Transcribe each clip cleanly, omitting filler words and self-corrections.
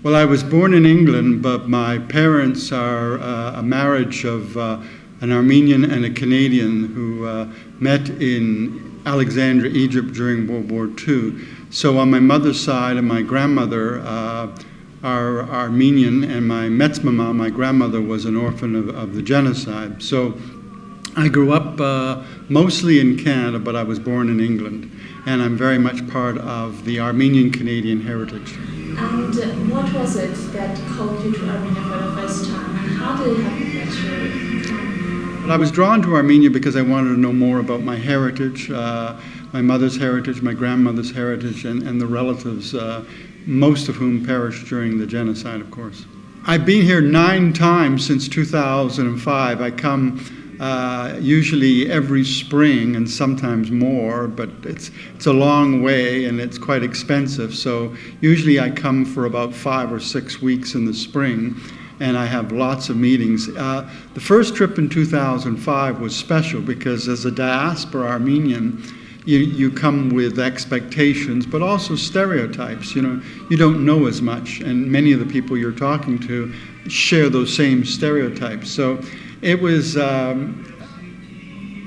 Well, I was born in England, but my parents are a marriage of an Armenian and a Canadian who met in Alexandria, Egypt during World War II. So on my mother's side and my grandmother are Armenian, and my Metzmama, my grandmother, was an orphan of the genocide. So I grew up mostly in Canada, but I was born in England, and I'm very much part of the Armenian-Canadian heritage. And what was it that called you to Armenia for the first time, and how did it happen that you Well, I was drawn to Armenia because I wanted to know more about my heritage, my mother's heritage, my grandmother's heritage, and the relatives, most of whom perished during the genocide, of course. I've been here 9 times since 2005. I come usually every spring and sometimes more, but it's a long way and it's quite expensive. So usually I come for about 5 or 6 weeks in the spring, and I have lots of meetings. The first trip in 2005 was special because as a diaspora Armenian, you come with expectations, but also stereotypes. You know, you don't know as much, and many of the people you're talking to share those same stereotypes. So it was an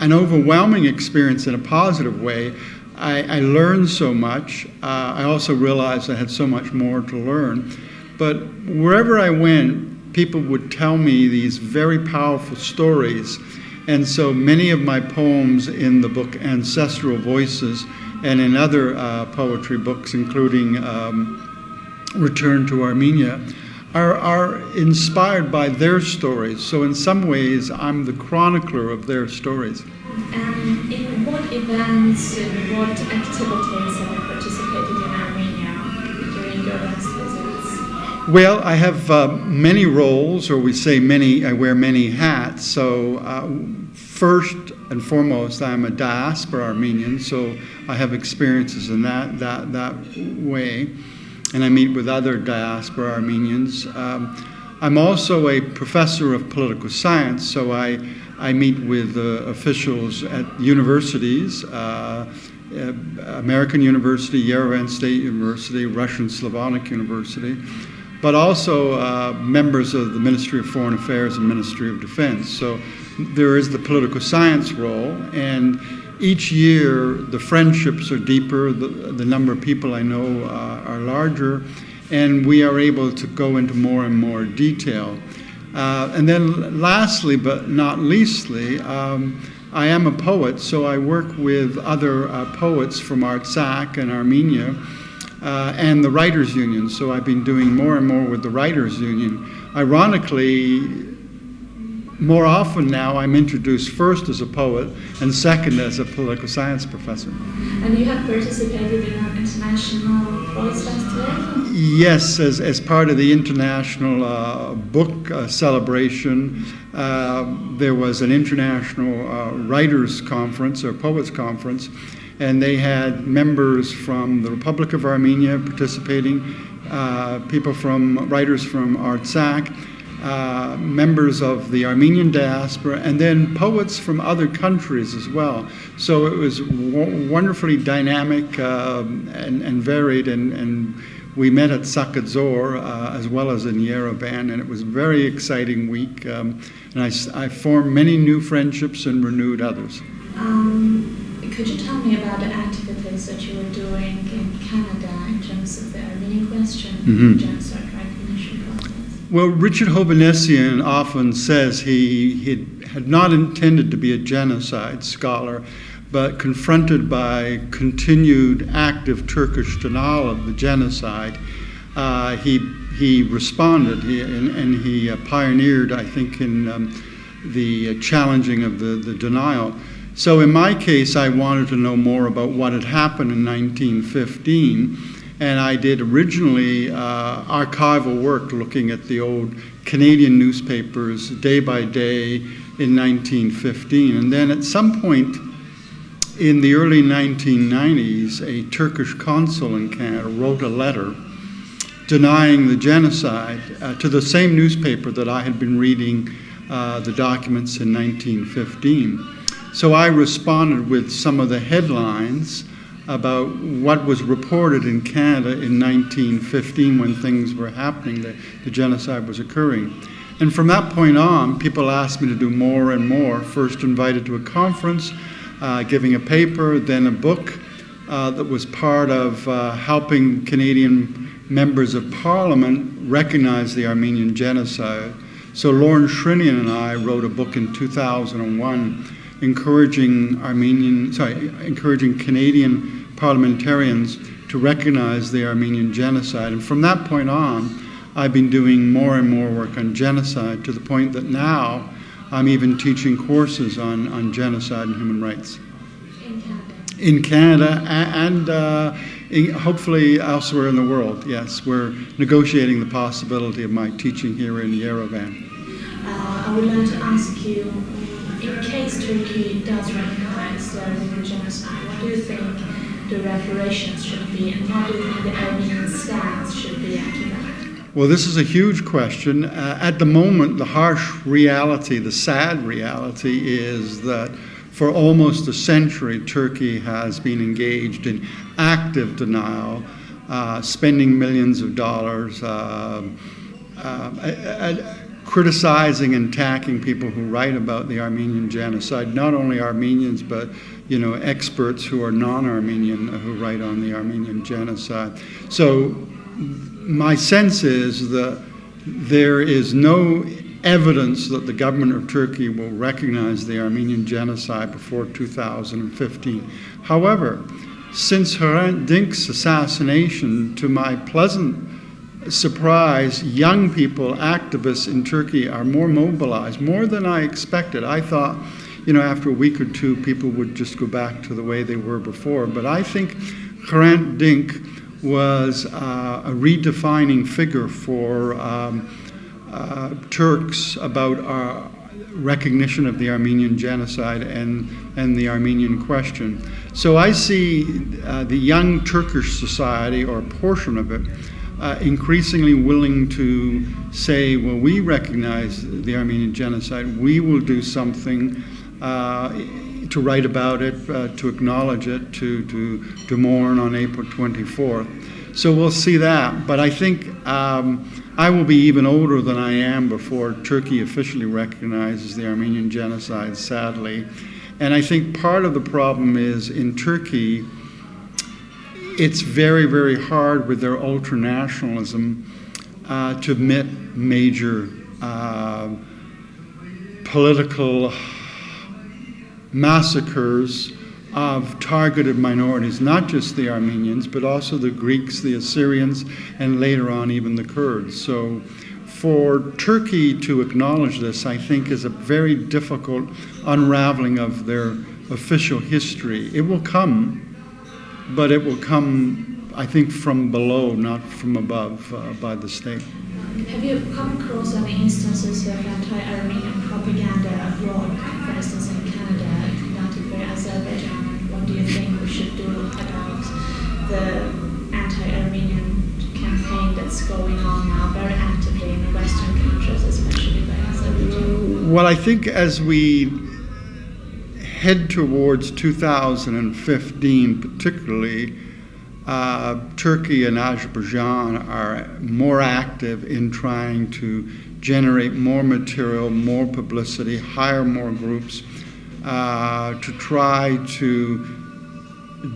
overwhelming experience in a positive way. I learned so much. I also realized I had so much more to learn. But wherever I went, people would tell me these very powerful stories. And so many of my poems in the book Ancestral Voices and in other poetry books, including Return to Armenia, are inspired by their stories. So in some ways, I'm the chronicler of their stories. And in what events and what activities have you participated in Armenia during your last visits? Well, I have many roles, or we say many, I wear many hats. So first and foremost, I'm a diaspora Armenian, so I have experiences in that way. And I meet with other diaspora Armenians. I'm also a professor of political science, so I meet with officials at universities, American University, Yerevan State University, Russian Slavonic University, but also members of the Ministry of Foreign Affairs and Ministry of Defense. So there is the political science role, and each year the friendships are deeper, the number of people I know are larger, and we are able to go into more and more detail. And then lastly, but not leastly, I am a poet, so I work with other poets from Artsakh and Armenia and the Writers' Union. So I've been doing more and more with the Writers' Union. Ironically, more often now I'm introduced first as a poet and second as a political science professor. And you have participated in an international Poets Festival? Yes, as part of the international book celebration, there was an international writers conference or poets conference, and they had members from the Republic of Armenia participating, writers from Artsakh, members of the Armenian diaspora, and then poets from other countries as well. So it was wonderfully dynamic and varied, and we met at Sakadzor as well as in Yerevan, and it was a very exciting week. And I formed many new friendships and renewed others. Could you tell me about the activities that you were doing in Canada in terms of the Armenian question, genocide recognition process? Well, Richard Hovhannissian often says he had not intended to be a genocide scholar, but confronted by continued active Turkish denial of the genocide, he responded and he pioneered, I think, in the challenging of the denial. So in my case, I wanted to know more about what had happened in 1915, and I did originally archival work looking at the old Canadian newspapers day by day in 1915. And then at some point in the early 1990s, a Turkish consul in Canada wrote a letter denying the genocide to the same newspaper that I had been reading the documents in 1915. So I responded with some of the headlines about what was reported in Canada in 1915 when things were happening, the genocide was occurring. And from that point on, people asked me to do more and more. First invited to a conference, giving a paper, then a book that was part of helping Canadian members of Parliament recognize the Armenian genocide. So Lauren Shrinian and I wrote a book in 2001 encouraging Canadian parliamentarians to recognize the Armenian genocide. And from that point on, I've been doing more and more work on genocide to the point that now I'm even teaching courses on genocide and human rights. In Canada and hopefully elsewhere in the world, yes. We're negotiating the possibility of my teaching here in Yerevan. I would like to ask you, in case Turkey does recognize the Armenian genocide, what do you think the reparations should be, and what do you think the Armenian stance should be after that? Well, this is a huge question. At the moment, the harsh reality, the sad reality is that for almost a century, Turkey has been engaged in active denial, spending millions of dollars, criticizing and attacking people who write about the Armenian genocide, not only Armenians, but experts who are non-Armenian who write on the Armenian genocide. So my sense is that there is no evidence that the government of Turkey will recognize the Armenian genocide before 2015. However, since Hrant Dink's assassination, to my pleasant surprise, young people, activists in Turkey are more mobilized, more than I expected. I thought, after a week or two, people would just go back to the way they were before. But I think Hrant Dink was a redefining figure for Turks about recognition of the Armenian genocide and the Armenian question. So I see the young Turkish society, or a portion of it, increasingly willing to say, well, we recognize the Armenian genocide, we will do something to write about it, to acknowledge it, to mourn on April 24th. So we'll see that. But I think I will be even older than I am before Turkey officially recognizes the Armenian genocide, sadly. And I think part of the problem is in Turkey, it's very, very hard with their ultranationalism to admit major political massacres of targeted minorities, not just the Armenians, but also the Greeks, the Assyrians, and later on even the Kurds. So for Turkey to acknowledge this, I think, is a very difficult unraveling of their official history. It will come, but it will come, I think, from below, not from above, by the state. Have you come across any instances of anti-Armenian propaganda abroad, for instance in Canada, conducted by Azerbaijan? What do you think we should do about the anti-Armenian campaign that's going on now very actively in the Western countries, especially by Azerbaijan? Well, I think as we head towards 2015 particularly, Turkey and Azerbaijan are more active in trying to generate more material, more publicity, hire more groups to try to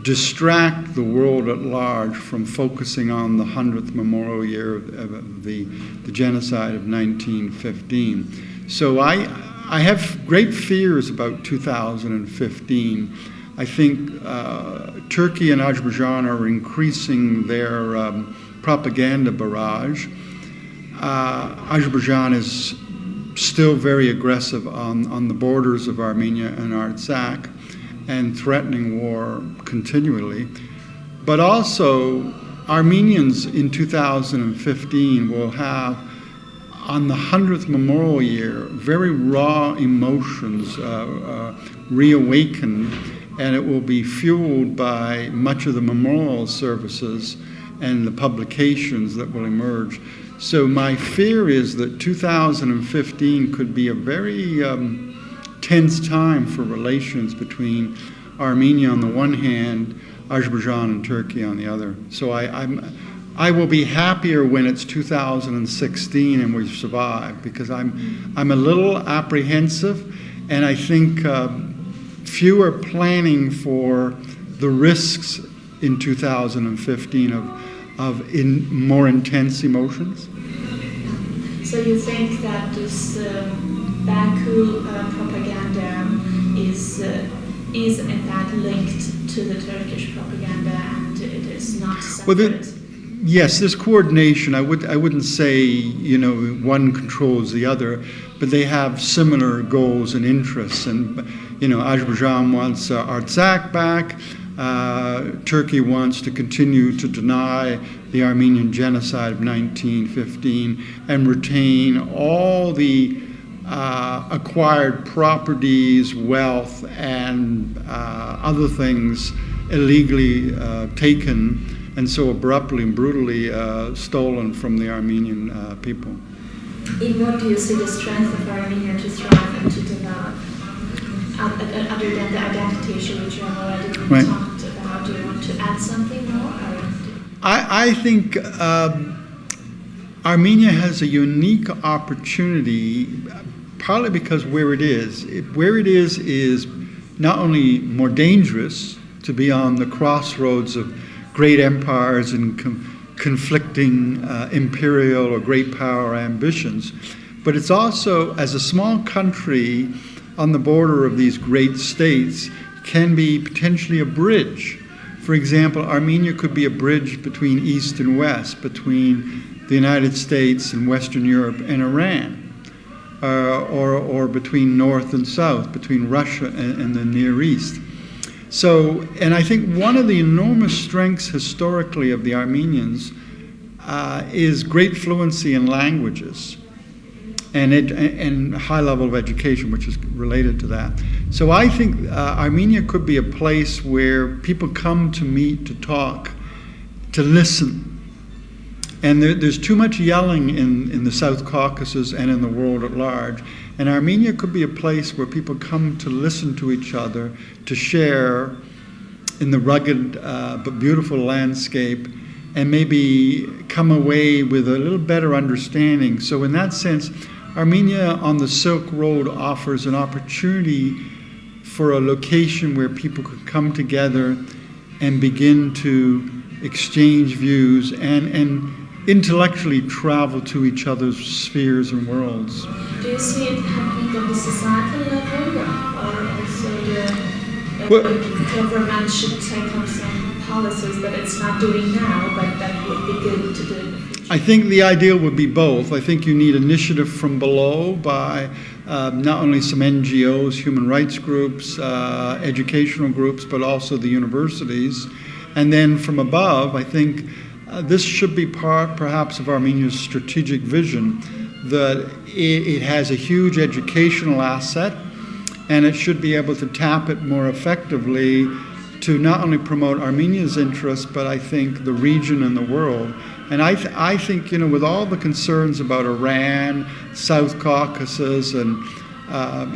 distract the world at large from focusing on the 100th memorial year of the genocide of 1915. So I have great fears about 2015. I think Turkey and Azerbaijan are increasing their propaganda barrage. Azerbaijan is still very aggressive on the borders of Armenia and Artsakh and threatening war continually. But also, Armenians in 2015 will have, on the 100th memorial year, very raw emotions reawakened, and it will be fueled by much of the memorial services and the publications that will emerge. So my fear is that 2015 could be a very tense time for relations between Armenia on the one hand, Azerbaijan and Turkey on the other. So I will be happier when it's 2016 and we've survived, because I'm a little apprehensive, and I think few are planning for the risks in 2015 of more intense emotions. So you think that this Baku propaganda is in fact linked to the Turkish propaganda, and it is not separate? Yes, there's coordination. I wouldn't say one controls the other, but they have similar goals and interests. And Azerbaijan wants Artsakh back. Turkey wants to continue to deny the Armenian genocide of 1915 and retain all the acquired properties, wealth, and other things illegally taken and so abruptly and brutally stolen from the Armenian people. In what do you see the strength of Armenia to thrive and to develop, other than the identity issue which you have already talked about? Do you want to add something more? I think Armenia has a unique opportunity, partly because where it is not only more dangerous, to be on the crossroads of great empires and conflicting imperial or great power ambitions, but it's also, as a small country on the border of these great states, can be potentially a bridge. For example, Armenia could be a bridge between East and West, between the United States and Western Europe and Iran, or between North and South, between Russia and the Near East. So, and I think one of the enormous strengths historically of the Armenians is great fluency in languages and high level of education, which is related to that. So I think Armenia could be a place where people come to meet, to talk, to listen. And there's too much yelling in the South Caucasus and in the world at large. And Armenia could be a place where people come to listen to each other, to share in the rugged but beautiful landscape, and maybe come away with a little better understanding. So in that sense, Armenia on the Silk Road offers an opportunity for a location where people could come together and begin to exchange views and intellectually travel to each other's spheres and worlds. Do you see it happening on the societal level, or also the government should take on some policies that it's not doing now, but that would be good to do in the future? I think the ideal would be both. I think you need initiative from below by not only some NGOs, human rights groups, educational groups, but also the universities. And then from above, I think this should be part, perhaps, of Armenia's strategic vision, that it has a huge educational asset, and it should be able to tap it more effectively to not only promote Armenia's interests, but I think the region and the world. And I think, with all the concerns about Iran, South Caucasus, and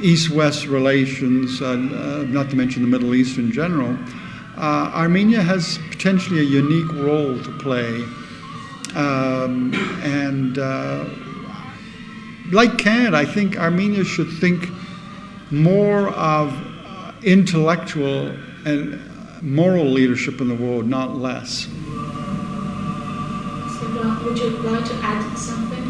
East-West relations, not to mention the Middle East in general, Armenia has potentially a unique role to play. Like Canada, I think Armenia should think more of intellectual and moral leadership in the world, not less. So would you like to add something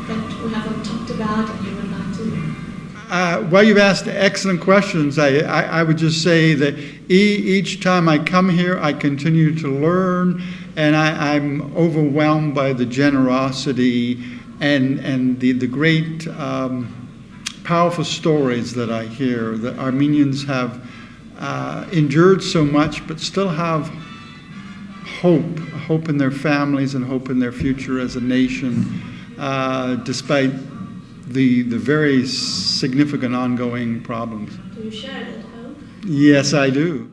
that we haven't talked about and you would like to? Well, you've asked excellent questions. I would just say that each time I come here, I continue to learn, and I'm overwhelmed by the generosity and the great powerful stories that I hear. The Armenians have endured so much, but still have hope in their families and hope in their future as a nation, despite the very significant ongoing problems. Do you share that hope? Yes, I do.